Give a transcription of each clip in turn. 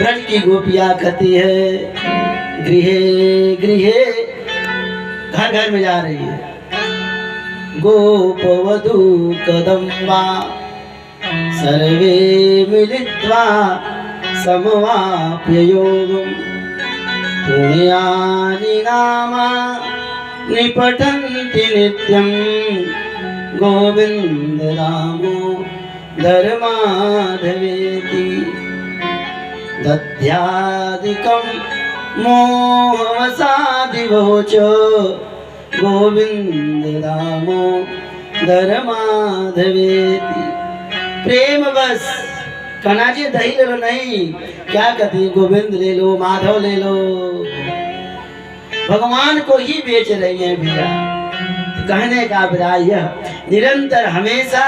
ब्रज की गोपियां कहती है गृहे गृहे, घर घर में जा रही है। गोपवधू कदम्बा सर्वे मिलित्वा समवाप्य योगम् पुण्यानि नामा निपठन्ति नित्यं गोविन्द नामो धर्माधवेति। दध्यादिकं मोहवसादिवोच गोविंद नामो धर्माधवेति। प्रेम बस कहना जी दही ले लो, नहीं क्या कहती गोविंद ले लो, माधव ले लो, भगवान को ही बेच रही है भैया। तो कहने का अभिप्राय यह निरंतर हमेशा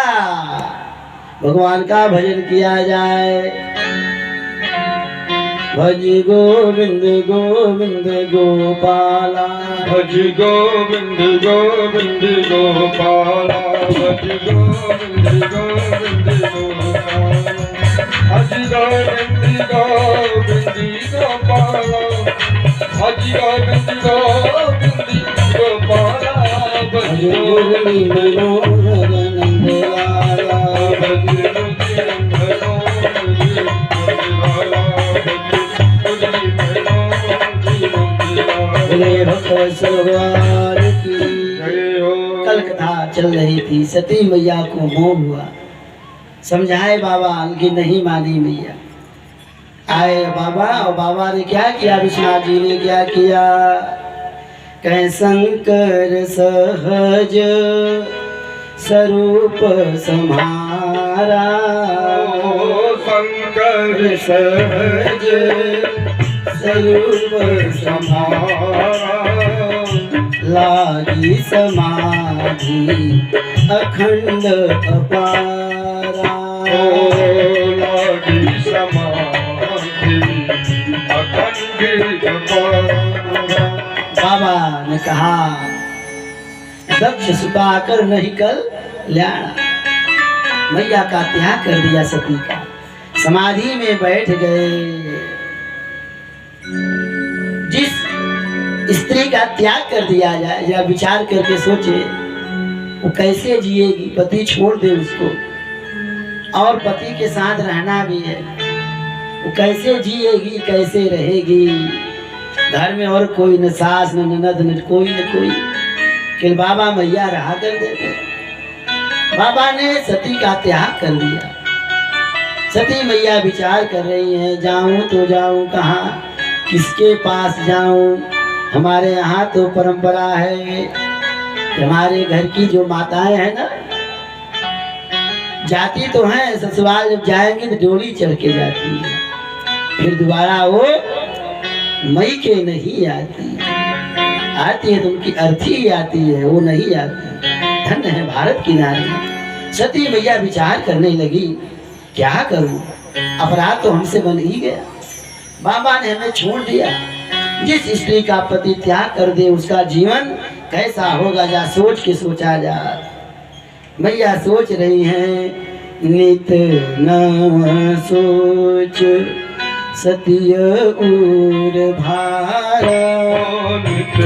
भगवान का भजन किया जाए। भज गोविंद गोविंद गोपाला, भज गोविंद गोविंद गोपाला, भज गोविंद गोविंद गोपाला, भज गोविंद गोविंद गोपाला, भज गोविंद गोविंद गोपाला, भज गोविंद मनोहर नंदलाला, भज गोविंद सलवार की। कल कथा चल रही थी, सती मैया को मोह हुआ, समझाए बाबा कि नहीं मानी मैया। आए बाबा, और बाबा ने क्या किया, विश्वनाथ जी ने क्या किया, कहे शंकर सहज स्वरूप सम्हारा, शंकर सहज स्वरूप सम्हारा, लागी समाधि अखंड अपारा, लागी समाधि अखंड अपारा। बाबा ने कहा दक्ष सुताकर नहीं कल ल्याणा। मैया का त्याग कर दिया सती का, समाधि में बैठ गए। जिस स्त्री का त्याग कर दिया जाए, या विचार करके सोचे वो कैसे जिएगी, पति छोड़ दे उसको और पति के साथ रहना भी है, वो कैसे जिएगी, कैसे रहेगी। घर में और कोई न सास न ननद न कोई कि बाबा मैया रहा कर देते। बाबा ने सती का त्याग कर दिया। सती मैया विचार कर रही हैं, जाऊं तो जाऊं कहाँ, किसके पास जाऊं। हमारे यहाँ तो परंपरा है कि हमारे घर की जो माताएं हैं ना, जाती तो हैं, ससुराल जब जाएंगी तो डोली चढ़ के जाती है, फिर दोबारा वो मई के नहीं आती है तो उनकी अर्थी आती है, वो नहीं आती। धन्य है भारत की नारी। सती मैया विचार करने लगी, क्या करूं, अपराध तो हमसे बन ही गया, बाबा ने हमें छोड़ दिया। जिस स्त्री का पति त्याग कर दे उसका जीवन कैसा होगा, जा सोच के सोचा जा। मैया सोच रही हैं, नित नव सोच सतिय उर भारा, नित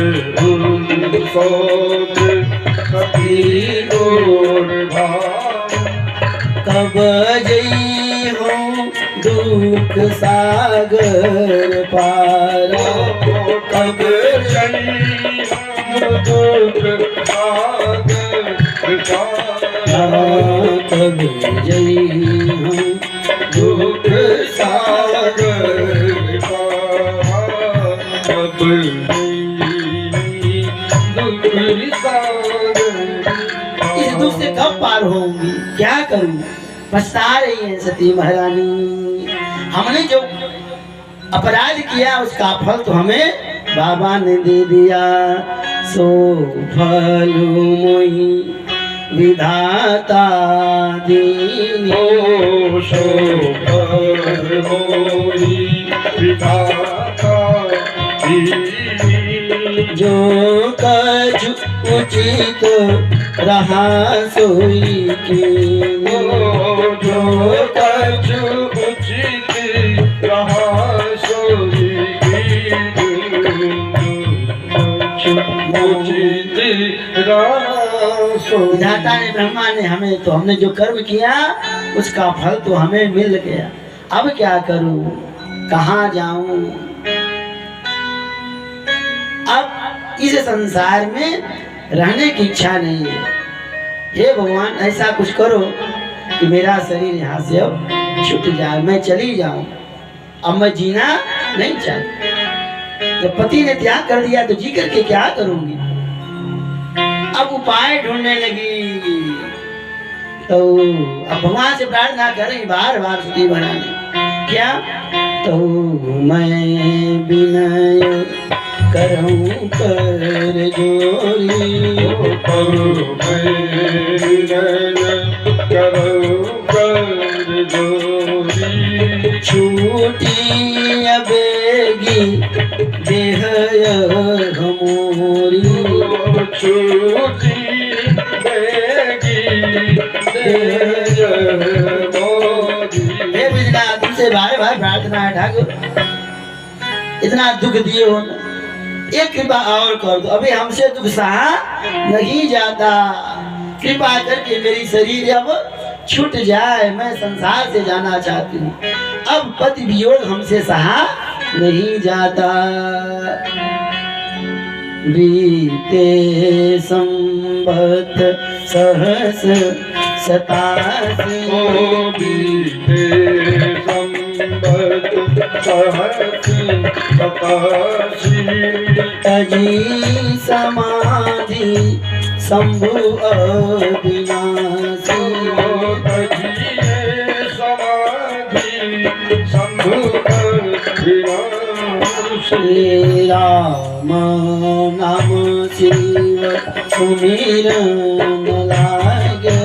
नव सोच सतिय उर भारा, कब जई हो दुख सागर पारा, कब जई हो दुख सागर पारा, कब जई हो दुख सागर पारा, कब जई दुख सागर। इस दुख से कब पार होंगी, क्या करूं, पछता रही है सती महारानी। हमने जो अपराध किया उसका फल तो हमें बाबा ने दे दिया, सो फल मोहि विधाता दीनी, सो फल मोहि विधाता दीनी, जो कछु उचित रहा सोई कीनी, जो कछु उचित रहा विधाता ने, ब्रह्मा ने हमें, तो हमने जो कर्म किया उसका फल तो हमें मिल गया। अब क्या करूं, कहाँ जाऊं? अब इस संसार में रहने की इच्छा नहीं है। हे भगवान, ऐसा कुछ करो कि मेरा शरीर यहाँ से अब छूट जाए, मैं चली जाऊं। अब मैं जीना नहीं चाहती। जब पति ने त्याग कर दिया तो जी करके क्या करूंगी? अब उपाय ढूंढने लगी। तो अब भगवान से प्रार्थना कर रही बार बार स्तुति बनाने, क्या तो मैं विनय करूं कर जोरी, छूटी अबेगी देह हमोरी, छूटी बेगी देह मोरी। हे बिजना, तुमसे बार बार प्रार्थना है ठाकुर, इतना दुख दिए हो ना, एक कृपा और कर दो, अभी हमसे दुख सहा नहीं जाता। कृपा करके मेरी शरीर अब छूट जाए, मैं संसार से जाना चाहती हूँ। अब पति वियोग हमसे सहा नहीं जाता। बीते संवत सहस सतासी, बीते संवत सहस सतासी, तजी समाधि शंभु अविनाशी, श्री राम नाम शिव सुमिरन लागे,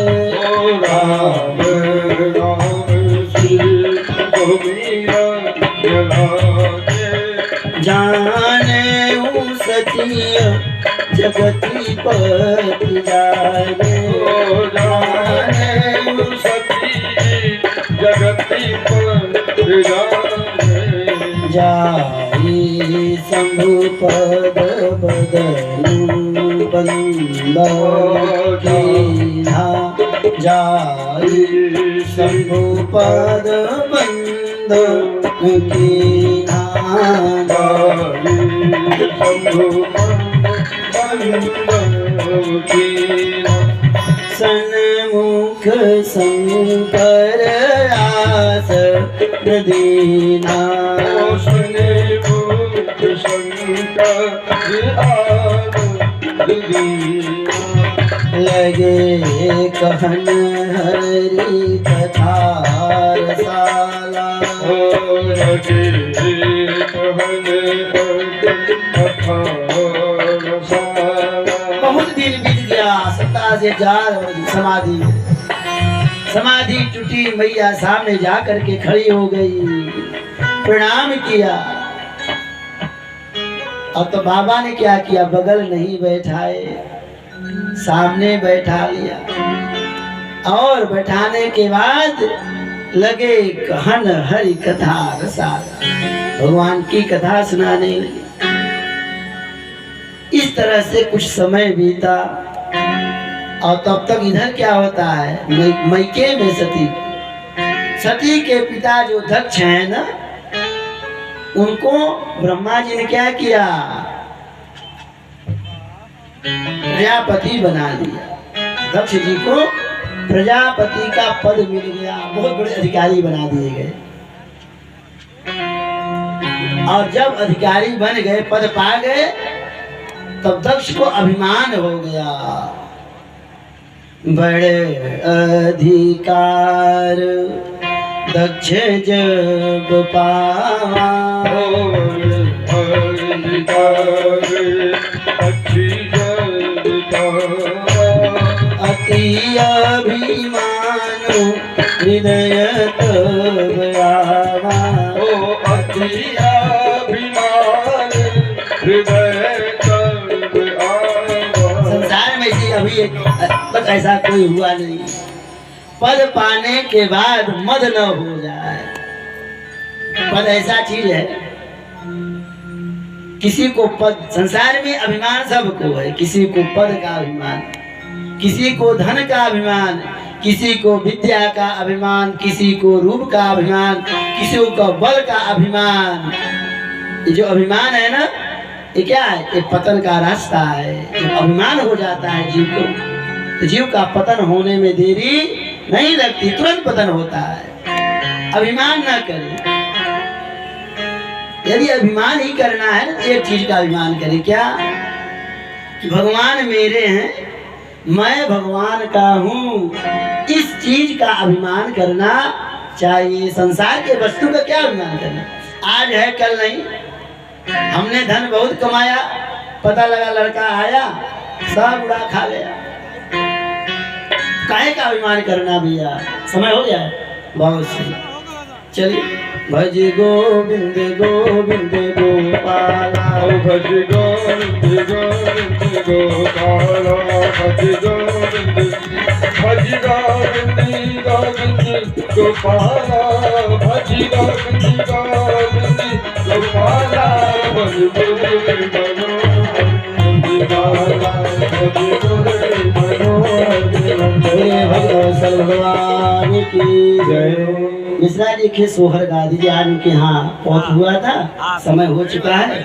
राम राम शिव सुमिरन लागे, जाने सतीय जगति पति जागे, जाने सती जगति पति जागे, जाई शंभु पद बदनु बंदा, जाई शंभु पद बंद की सन्मुख शंकर आस दीना, सन्मुख शंकर आस दीना, लगे कहन हरि कथा रसाला, लगे कहन हरि कथा रसाला। बहुत दिन बीत गया, 27,000 समाधि समाधि टूटी। मैया सामने जा करके खड़ी हो गई, प्रणाम किया। अब तो बाबा ने क्या किया, बगल नहीं बैठाए, सामने बैठा लिया और बैठाने के बाद लगे कहन हरि कथा रसाला, भगवान की कथा सुनाने लगे। इस तरह से कुछ समय बीता और तब तक इधर क्या होता है, मैके में सती के पिता जो दक्ष हैं ना, उनको ब्रह्मा जी ने क्या किया, प्रजापति बना दिया। दक्ष जी को प्रजापति का पद मिल गया, बहुत बड़े अधिकारी बना दिए गए। और जब अधिकारी बन गए, पद पा गए, तब दक्ष को अभिमान हो गया, बड़े अधिकार दक्ष जब पावा, अति अभिमान हृदय तब आवा, अति अभिमान हृदय तब आवा। संसार में से अभी बस ऐसा कोई हुआ नहीं, पद पाने के बाद मद न हो जाए। पद ऐसा चीज है, किसी को पद, संसार में अभिमान सबको है, किसी को पद का अभिमान, किसी को धन का अभिमान, किसी को विद्या का अभिमान, किसी को रूप का अभिमान, किसी को बल का अभिमान। ये जो अभिमान है ना, ये क्या है? ये पतन का रास्ता है। जब अभिमान हो जाता है जीव को, तो जीव का पतन होने में देरी नहीं लगती, तुरंत पतन होता है। अभिमान ना करें। यदि अभिमान ही करना है तो एक चीज का अभिमान करें, क्या? कि भगवान मेरे हैं, मैं भगवान का हूँ। इस चीज का अभिमान करना चाहिए। संसार के वस्तु का क्या अभिमान करना? आज है कल नहीं। हमने धन बहुत कमाया, पता लगा लड़का आया सब उड़ा खा गया। काहे का अभिमान करना भैया? समय हो गया है बहुत सही। चलिए, भज गोविंद गोविंद गोपाला, भज गोविंद गोविंद गोपाला, भज गोविंद गोविंद गोपाला, भज गोविंद गोविंद गोपाला, भज गोविंद भगवान की जय। मिश्रा जी के सोहर गा दीजिए। आज उनके यहाँ पहुंच हुआ था, समय हो चुका है,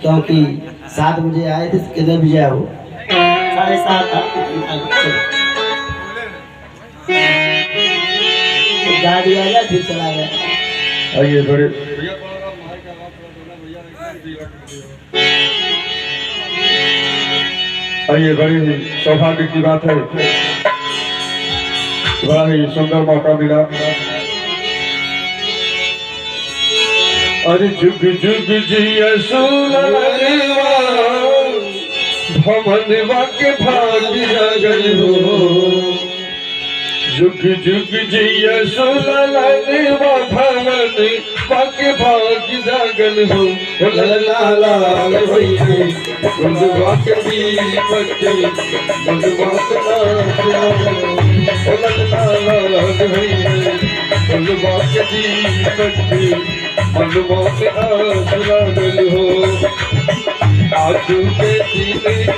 क्योंकि 7 बजे आए थे। कितने बजे हो? 7:30। गा दिया, फिर चला गया। आइए बड़े आइए, बड़ी ही सौभाग्य की बात है, बड़ा ही सुंदर मौका मिला। अरे जुग जुग जिया सुललनवा, भवनवा के भाग्य जगल हो। जुग जुग जिया सुललनवा, भवनवा के भाग्य जगल हो। ललना लाल होइए गुंजवा के दीपक, गुंजवा के ललना लाल होइए गुंजवा के दीपक, मनवा के आस लागल हो। आजू के दिन